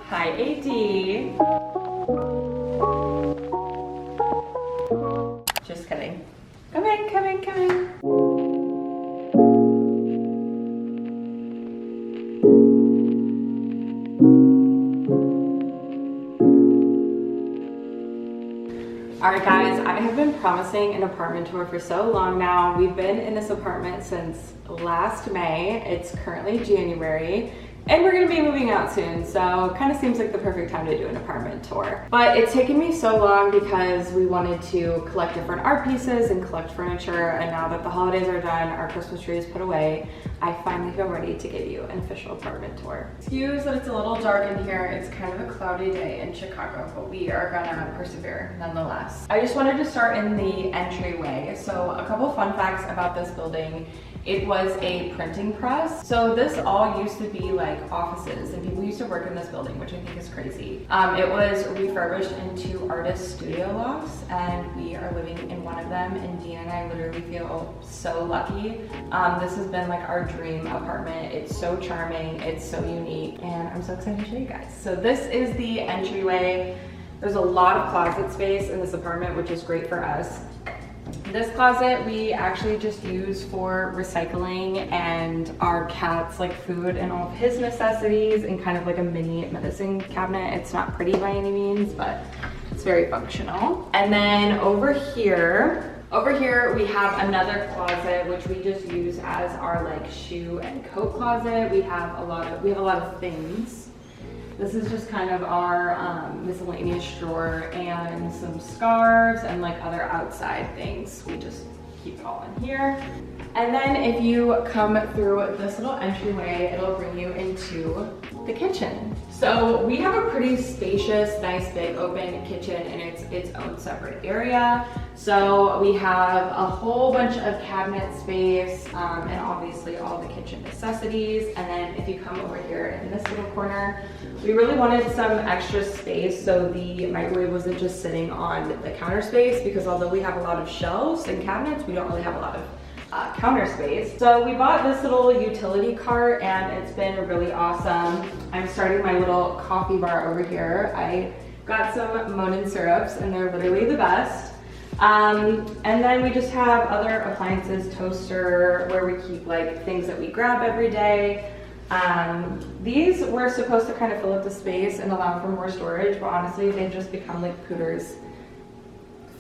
Hi, AD. Just kidding. Come in, come in, come in. Alright guys, I have been promising an apartment tour for so long now. We've been in this apartment since last May. It's currently January. And we're gonna be moving out soon, so kind of seems like the perfect time to do an apartment tour. But it's taken me so long because we wanted to collect different art pieces and collect furniture, and now that the holidays are done, our Christmas tree is put away, I finally feel ready to give you an official apartment tour. Excuse that it's a little dark in here. It's kind of a cloudy day in Chicago, but we are gonna persevere nonetheless. I just wanted to start in the entryway. So a couple fun facts about this building. It was a printing press. So this all used to be like offices and people used to work in this building, which I think is crazy. It was refurbished into artist studio lofts and we are living in one of them, and Dean and I literally feel so lucky. This has been like our dream apartment. It's so charming, it's so unique, and I'm so excited to show you guys. So this is the entryway. There's a lot of closet space in this apartment, which is great for us. This closet we actually just use for recycling and our cat's like food and all of his necessities, and kind of like a mini medicine cabinet. It's not pretty by any means, but it's very functional. And then over here we have another closet which we just use as our like shoe and coat closet. We have a lot of things. This is just kind of our miscellaneous drawer and some scarves and like other outside things. We just keep it all in here. And then if you come through this little entryway, it'll bring you into the kitchen. So we have a pretty spacious, nice big open kitchen, and it's its own separate area. So we have a whole bunch of cabinet space and obviously all the kitchen necessities. And then if you come over here in this little corner, we really wanted some extra space so the microwave wasn't just sitting on the counter space, because although we have a lot of shelves and cabinets, we don't really have a lot of counter space. So we bought this little utility cart and it's been really awesome. I'm starting my little coffee bar over here. I got some Monin syrups and they're literally the best. And then we just have other appliances, toaster, where we keep like things that we grab every day. These were supposed to kind of fill up the space and allow for more storage, but honestly they've just become like Pooter's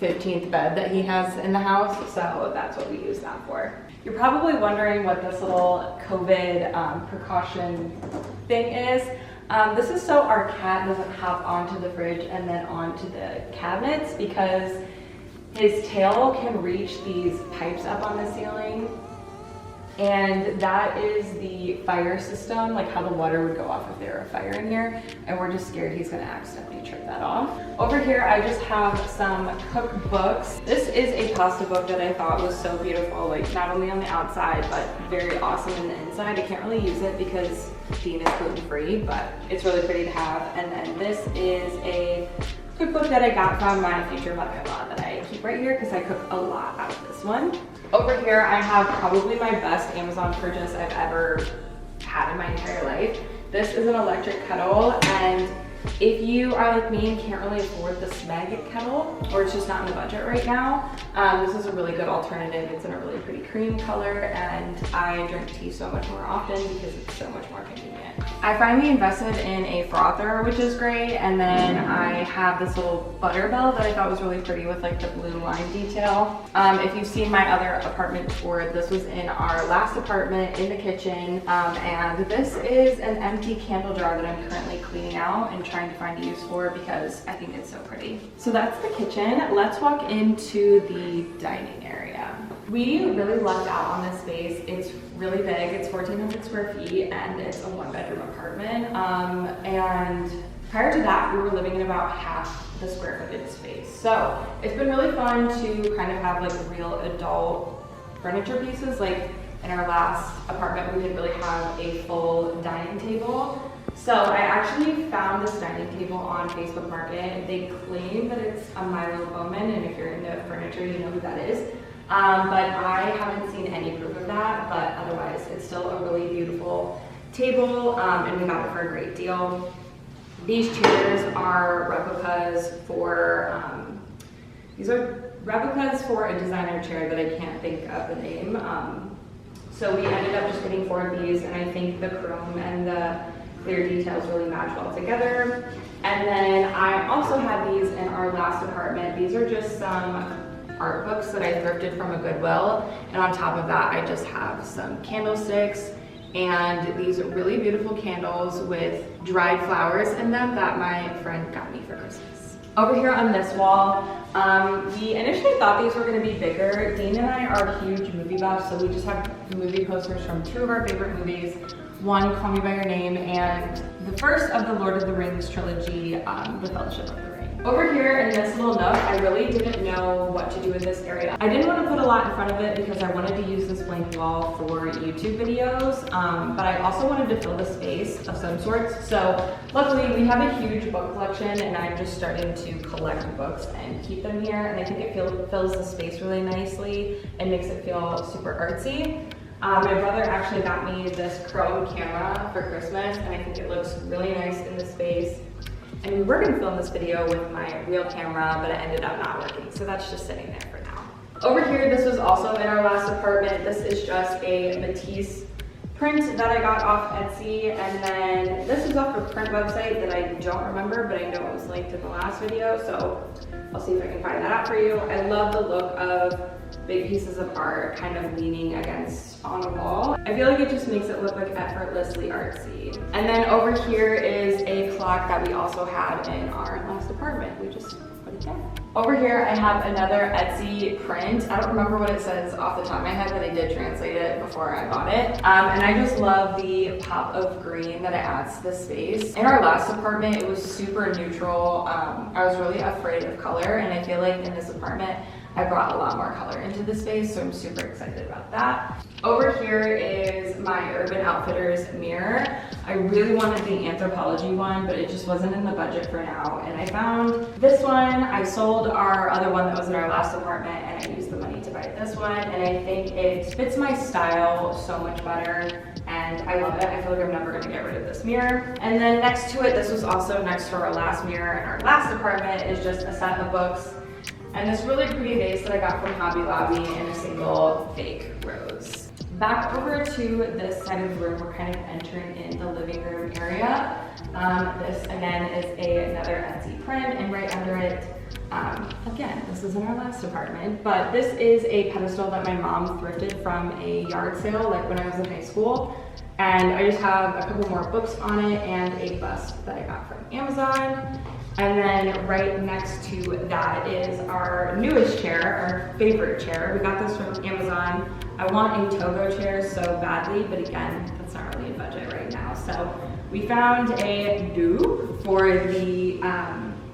15th bed that he has in the house, so that's what we use that for. You're probably wondering what this little COVID precaution thing is. This is so our cat doesn't hop onto the fridge and then onto the cabinets, because his tail can reach these pipes up on the ceiling, and that is the fire system, like how the water would go off if there were a fire in here, and we're just scared he's gonna accidentally trip that off. Over here I just have some cookbooks. This is a pasta book that I thought was so beautiful, like not only on the outside but very awesome in the inside. I can't really use it because Dean is gluten-free, but it's really pretty to have. And then this is a cookbook that I got from my future mother-in-law that I keep right here because I cook a lot out of this one. Over here I have probably my best Amazon purchase I've ever had in my entire life. This is an electric kettle, and if you are like me and can't really afford the Smeg kettle, or it's just not in the budget right now, this is a really good alternative. It's in a really pretty cream color, and I drink tea so much more often because it's so much more convenient. I finally invested in a frother, which is great, and then I have this little butter bell that I thought was really pretty with like the blue line detail. If you've seen my other apartment tour, this was in our last apartment in the kitchen, and this is an empty candle jar that I'm currently cleaning out and trying to find a use for because I think it's so pretty. So that's the kitchen. Let's walk into the dining area. We really lucked out on this space. It's really big. It's 1,400 square feet and it's a 1-bedroom apartment. And prior to that, we were living in about half the square footage space. So it's been really fun to kind of have like real adult furniture pieces. Like in our last apartment, we didn't really have a full dining table. So I actually found this dining table on Facebook Market. They claim that it's a Milo Bowman, and if you're into furniture, you know who that is. But I haven't seen any proof of that, but otherwise it's still a really beautiful table, and we got it for a great deal. These chairs are replicas for, these are replicas for a designer chair that I can't think of the name. So we ended up just getting 4 of these, and I think the chrome and the clear details really match well together. And then I also had these in our last apartment. These are just some art books that I thrifted from a Goodwill. And on top of that, I just have some candlesticks and these really beautiful candles with dried flowers in them that my friend got me for Christmas. Over here on this wall, we initially thought these were going to be bigger. Dean and I are huge movie buffs, so we just have movie posters from 2 of our favorite movies. One, Call Me By Your Name, and the first of the Lord of the Rings trilogy, The Fellowship of the Ring. Over here in this little nook, I really didn't know what to do in this area. I didn't want to put a lot in front of it because I wanted to use this blank wall for YouTube videos, but I also wanted to fill the space of some sorts. So luckily we have a huge book collection, and I'm just starting to collect books and keep them here, and I think it fills the space really nicely and makes it feel super artsy. My brother actually got me this chrome camera for Christmas, and I think it looks really nice in the space. And we were gonna film this video with my real camera, but it ended up not working, so that's just sitting there for now. Over here, this was also in our last apartment. This is just a Matisse print that I got off Etsy, and then this is off a print website that I don't remember, but I know it was linked in the last video, so I'll see if I can find that out for you. I love the look of big pieces of art kind of leaning against on a wall. I feel like it just makes it look like effortlessly artsy. And then over here is a clock that we also had in our last apartment. We just put it there. Over here I have another Etsy print. I don't remember what it says off the top of my head, but I did translate it before I bought it. And I just love the pop of green that it adds to the space. In our last apartment, it was super neutral. I was really afraid of color, and I feel like in this apartment, I brought a lot more color into the space, so I'm super excited about that. Over here is my Urban Outfitters mirror. I really wanted the Anthropologie one, but it just wasn't in the budget for now. And I found this one. I sold our other one that was in our last apartment, and I used the money to buy this one. And I think it fits my style so much better, and I love it. I feel like I'm never gonna get rid of this mirror. And then next to it, this was also next to our last mirror in our last apartment, is just a set of books. And this really pretty vase that I got from Hobby Lobby in a single fake rose. Back over to this side of the room, we're kind of entering in the living room area. This again is another Etsy print, and right under it, again, this is in our last apartment, but this is a pedestal that my mom thrifted from a yard sale like when I was in high school. And I just have a couple more books on it and a bust that I got from Amazon. And then right next to that is our newest chair, our favorite chair. We got this from Amazon. I want a Togo chair so badly, but again, that's not really a budget right now. So we found a dupe for the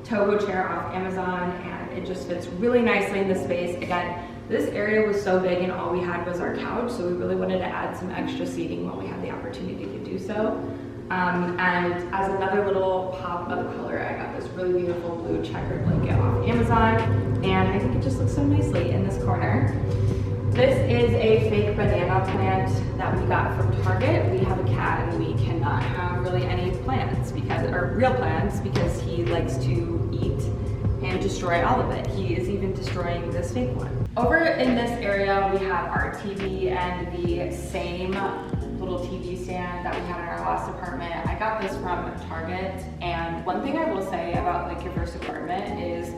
Togo chair off Amazon, and it just fits really nicely in the space. Again, this area was so big and all we had was our couch, so we really wanted to add some extra seating when we had the opportunity to do so. And as another little pop of color, I got this really beautiful blue checkered blanket off Amazon, and I think it just looks so nicely in this corner. This is a fake banana plant that we got from Target. We have a cat and we cannot have really any plants or real plants because he likes to eat and destroy all of it. He is even destroying this fake one. Over in this area, we have our TV and the same little TV stand that we had in our last apartment. I got this from Target, and one thing I will say about like your first apartment is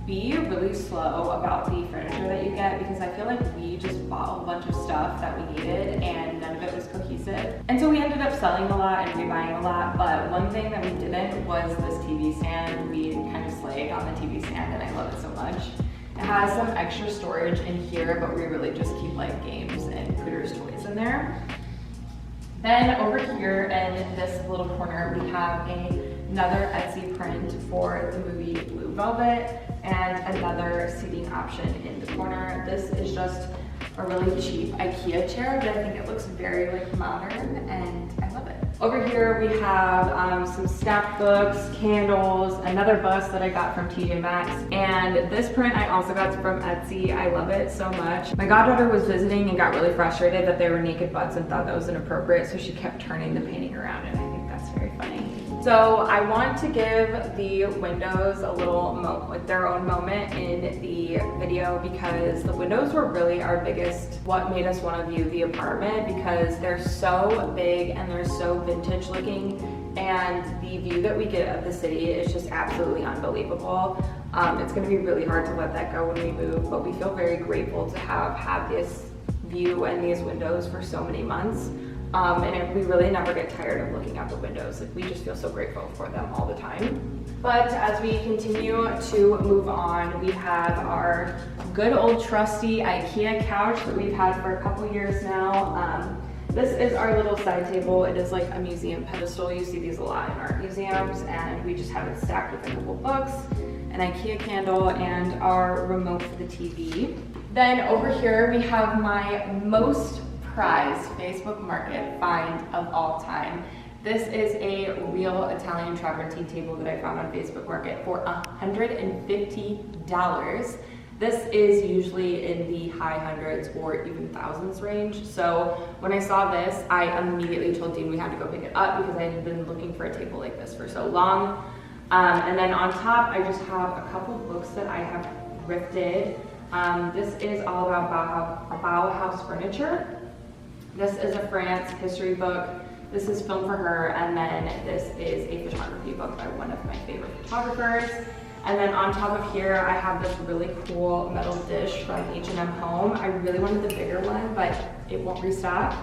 be really slow about the furniture that you get, because I feel like we just bought a bunch of stuff that we needed and none of it was cohesive. And so we ended up selling a lot and rebuying a lot, but one thing that we didn't was this TV stand. We kind of slayed on the TV stand and I love it so much. It has some extra storage in here, but we really just keep like games and Cooter's toys in there. Then over here in this little corner, we have another Etsy print for the movie Blue Velvet and another seating option in the corner. This is just a really cheap IKEA chair, but I think it looks very like modern and I love it. Over here we have some scrapbooks, candles, another bust that I got from TJ Maxx, and this print I also got from Etsy. I love it so much. My goddaughter was visiting and got really frustrated that they were naked butts and thought that was inappropriate, so she kept turning the painting around, and I think that's very funny. So I want to give the windows a little their own moment in the video, because the windows were really our biggest, what made us want to view the apartment, because they're so big and they're so vintage looking, and the view that we get of the city is just absolutely unbelievable. It's going to be really hard to let that go when we move, but we feel very grateful to have had this view and these windows for so many months. We really never get tired of looking out the windows. Like, we just feel so grateful for them all the time. But as we continue to move on, we have our good old trusty IKEA couch that we've had for a couple years now. This is our little side table. It is like a museum pedestal. You see these a lot in art museums, and we just have it stacked with a couple books, an IKEA candle, and our remote for the TV. Then over here we have my most prized Facebook Market find of all time. This is a real Italian travertine table that I found on Facebook Market for $150. This is usually in the high hundreds or even thousands range. So when I saw this, I immediately told Dean we had to go pick it up, because I had been looking for a table like this for so long. And then on top, I just have a couple books that I have thrifted. This is all about Bauhaus furniture. This is a France history book. This is Film for Her, and then this is a photography book by one of my favorite photographers. And then on top of here, I have this really cool metal dish from H&M Home. I really wanted the bigger one, but it won't restock.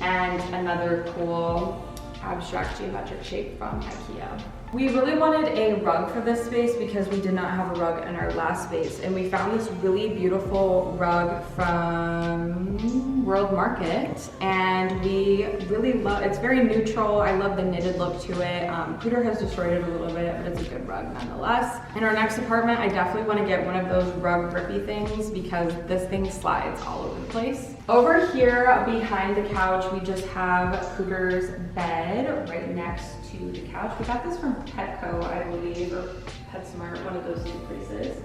And another cool abstract geometric shape from IKEA. We really wanted a rug for this space because we did not have a rug in our last space, and we found this really beautiful rug from World Market, and we really love, it's very neutral. I love the knitted look to it. Peter has destroyed it a little bit, but it's a good rug nonetheless. In our next apartment, I definitely want to get one of those rug grippy things, because this thing slides all over the place. Over here behind the couch, we just have Cougar's bed right next to the couch. We got this from Petco, I believe, or PetSmart, one of those two places.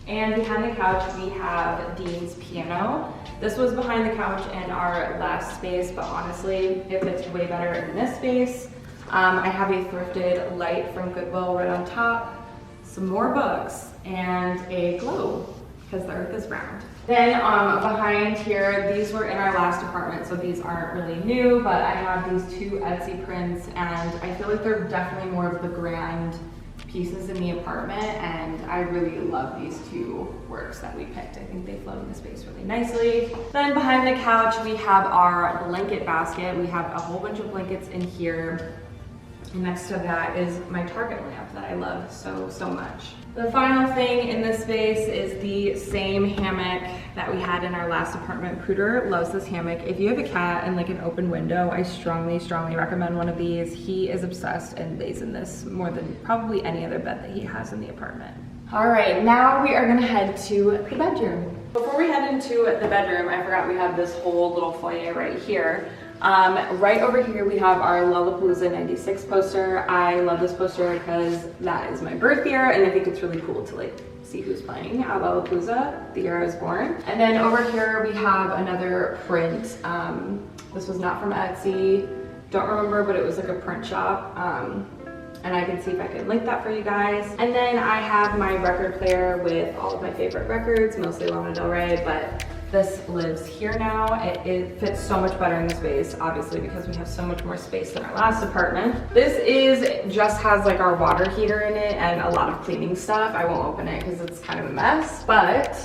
And behind the couch, we have Dean's piano. This was behind the couch in our last space, but honestly, it fits way better in this space. I have a thrifted light from Goodwill right on top, some more books, and a globe, because the earth is round. Then behind here, these were in our last apartment, so these aren't really new, but I have these two Etsy prints, and I feel like they're definitely more of the grand pieces in the apartment, and I really love these two works that we picked. I think they float in the space really nicely. Then behind the couch, we have our blanket basket. We have a whole bunch of blankets in here. And next to that is my Target lamp that I love so, so much. The final thing in this space is the same hammock that we had in our last apartment. Pooter loves this hammock. If you have a cat and like an open window, I strongly, strongly recommend one of these. He is obsessed and lays in this more than probably any other bed that he has in the apartment. All right, now we are gonna head to the bedroom. Before we head into the bedroom, I forgot we have this whole little foyer right here. Right over here we have our Lollapalooza 96 poster. I love this poster because that is my birth year, and I think it's really cool to like see who's playing at Lollapalooza the year I was born. And then over here we have another print. This was not from Etsy, don't remember, but it was like a print shop. And I can see if I can link that for you guys. And then I have my record player with all of my favorite records, mostly Lana Del Rey, but this lives here now. It fits so much better in the space, obviously, because we have so much more space than our last apartment. This just has like our water heater in it and a lot of cleaning stuff. I won't open it because it's kind of a mess, but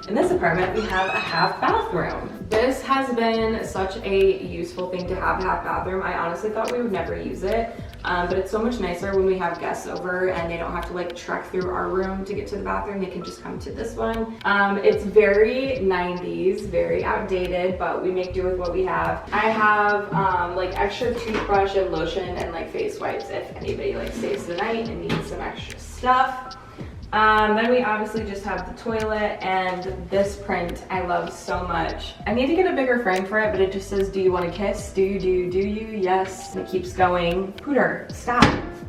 in this apartment, we have a half bathroom. This has been such a useful thing to have, a half bathroom. I honestly thought we would never use it, but it's so much nicer when we have guests over and they don't have to like trek through our room to get to the bathroom. They can just come to this one. It's very 90s, very outdated, but we make do with what we have. I have like extra toothbrush and lotion and like face wipes if anybody like stays the night and needs some extra stuff. Then we obviously just have the toilet, and this print I love so much. I need to get a bigger frame for it, but it just says, do you want to kiss? Do you, yes. And it keeps going. Pooter, stop.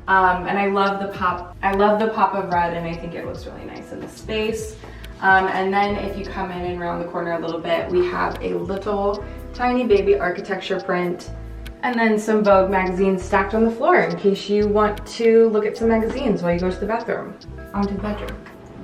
And I love the pop of red, and I think it looks really nice in the space. And then if you come in and around the corner a little bit, we have a little tiny baby architecture print And then some Vogue magazines stacked on the floor in case you want to look at some magazines while you go to the bathroom. Onto the bedroom.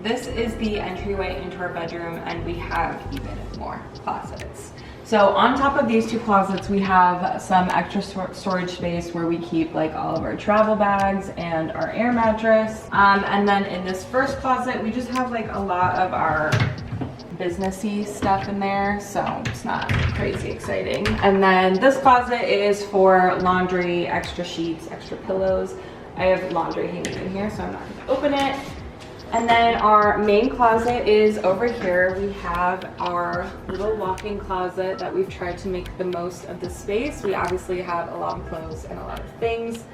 This is the entryway into our bedroom, and we have even more closets. So on top of these two closets, we have some extra storage space where we keep like all of our travel bags and our air mattress. And then in this first closet, we just have like a lot of our businessy stuff in there, so it's not crazy exciting. And then this closet is for laundry, extra sheets, extra pillows. I have laundry hanging in here, so I'm not gonna open it. And then our main closet is over here. We have our little walk-in closet that we've tried to make the most of the space. We obviously have a lot of clothes and a lot of things.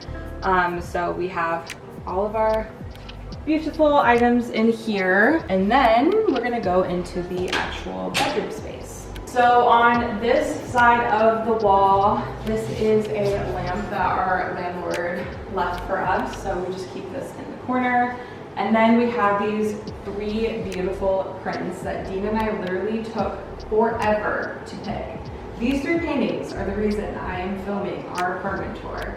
So we have all of our beautiful items in here. And then we're gonna go into the actual bedroom space. So on this side of the wall, this is a lamp that our landlord left for us. So we just keep this in the corner. And then we have these 3 beautiful prints that Dean and I literally took forever to pick. These 3 paintings are the reason I am filming our apartment tour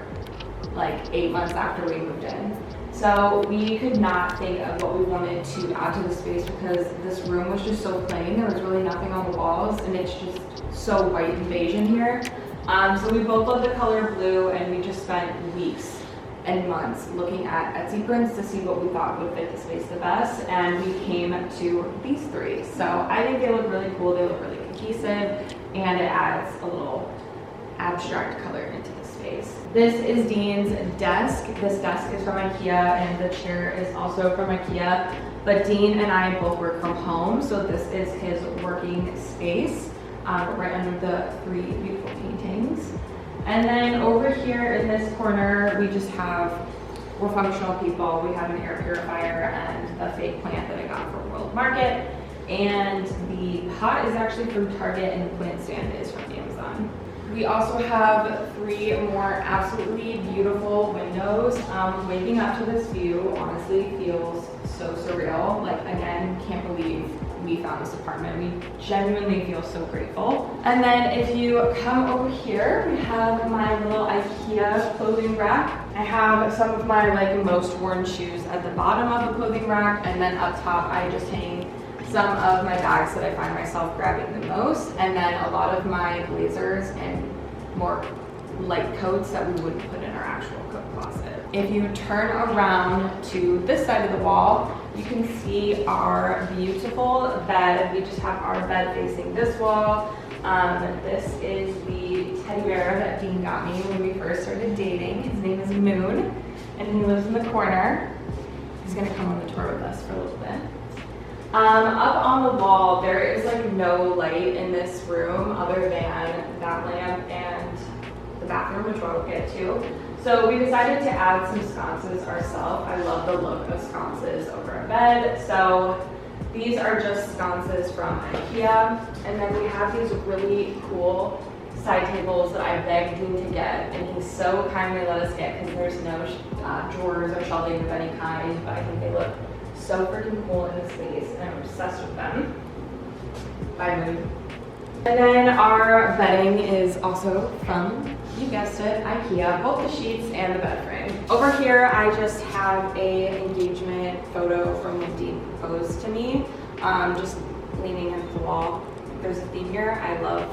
like 8 months after we moved in. So we could not think of what we wanted to add to the space because this room was just so plain. There was really nothing on the walls, and it's just so white and beige in here. So we both love the color blue, and we just spent weeks and months looking at Etsy prints to see what we thought would fit the space the best, and we came to these 3. So I think they look really cool, they look really cohesive, and it adds a little abstract color into the space. This is Dean's desk. This desk is from IKEA, and the chair is also from IKEA, but Dean and I both work from home, so this is his working space, right under the 3 beautiful paintings. And then over here in this corner, we just have, we're functional people. We have an air purifier and a fake plant that I got from World Market. And the pot is actually from Target, and the plant stand is from Amazon. We also have 3 more absolutely beautiful windows. Waking up to this view honestly feels so surreal. Like, again, can't believe we found this apartment. We genuinely feel so grateful. And then if you come over here, we have my little IKEA clothing rack. I have some of my like most worn shoes at the bottom of the clothing rack, and then up top I just hang some of my bags that I find myself grabbing the most, and then a lot of my blazers and more light coats that we wouldn't put in our actual coat closet. If you turn around to this side of the wall, you can see our beautiful bed. We just have our bed facing this wall. This is the teddy bear that Dean got me when we first started dating. His name is Moon, and he lives in the corner. He's gonna come on the tour with us for a little bit. Up on the wall, there is like no light in this room other than that lamp and the bathroom, which we'll get to. So we decided to add some sconces ourselves. I love the look of sconces over a bed. So these are just sconces from IKEA. And then we have these really cool side tables that I begged Dean to get, and he so kindly let us get because there's no drawers or shelving of any kind, but I think they look so freaking cool in the space, and I'm obsessed with them. By Moon. And then our bedding is also from, you guessed it, IKEA, both the sheets and the bed frame. Over here, I just have a engagement photo from when Dean proposed to me, just leaning against the wall. There's a theme here. I love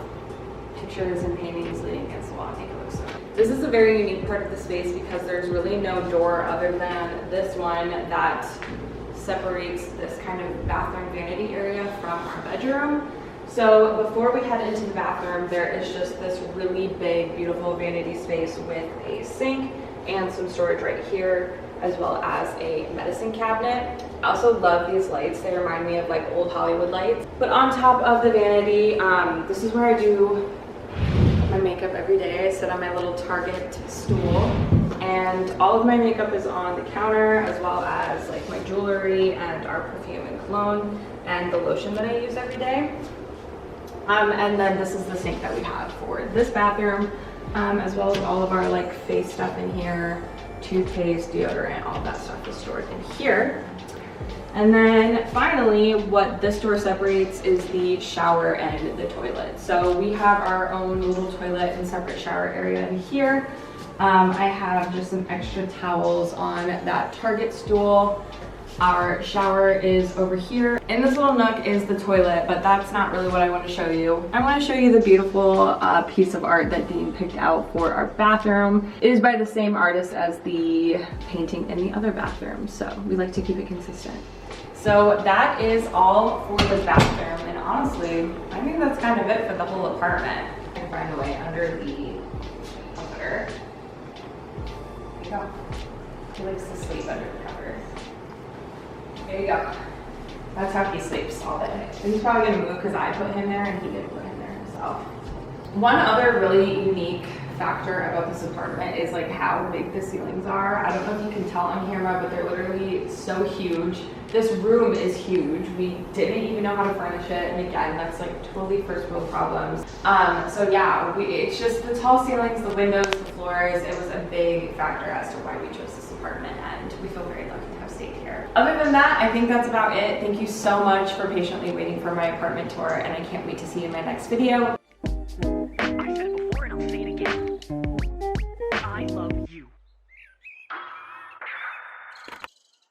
pictures and paintings leaning against the wall. I think it looks so good. This is a very unique part of the space because there's really no door other than this one that separates this kind of bathroom vanity area from our bedroom. So before we head into the bathroom, there is just this really big, beautiful vanity space with a sink and some storage right here, as well as a medicine cabinet. I also love these lights. They remind me of like old Hollywood lights. But on top of the vanity, this is where I do my makeup every day. I sit on my little Target stool, and all of my makeup is on the counter, as well as like my jewelry and our perfume and cologne and the lotion that I use every day. And then this is the sink that we have for this bathroom, as well as all of our like face stuff in here, toothpaste, deodorant, all that stuff is stored in here. And then finally, what this door separates is the shower and the toilet. So we have our own little toilet and separate shower area in here. I have just some extra towels on that Target stool. Our shower is over here. In this little nook is the toilet, but that's not really what I want to show you. I want to show you the beautiful piece of art that Dean picked out for our bathroom. It is by the same artist as the painting in the other bathroom, so we like to keep it consistent. So that is all for the bathroom, and honestly, I think that's kind of it for the whole apartment. I can find a way under the comforter. There you go. He likes to sleep under the covers. There you go. That's how he sleeps all day. And he's probably gonna move because I put him there and he didn't put him there himself. One other really unique factor about this apartment is like how big the ceilings are. I don't know if you can tell on camera, but they're literally so huge. This room is huge. We didn't even know how to furnish it, and again, that's like totally first world problems. So yeah, it's just the tall ceilings, the windows, the floors. It was a big factor as to why we chose this apartment, and we feel very lucky to have stayed here. Other than that, I think that's about it. Thank you so much for patiently waiting for my apartment tour, and I can't wait to see you in my next video.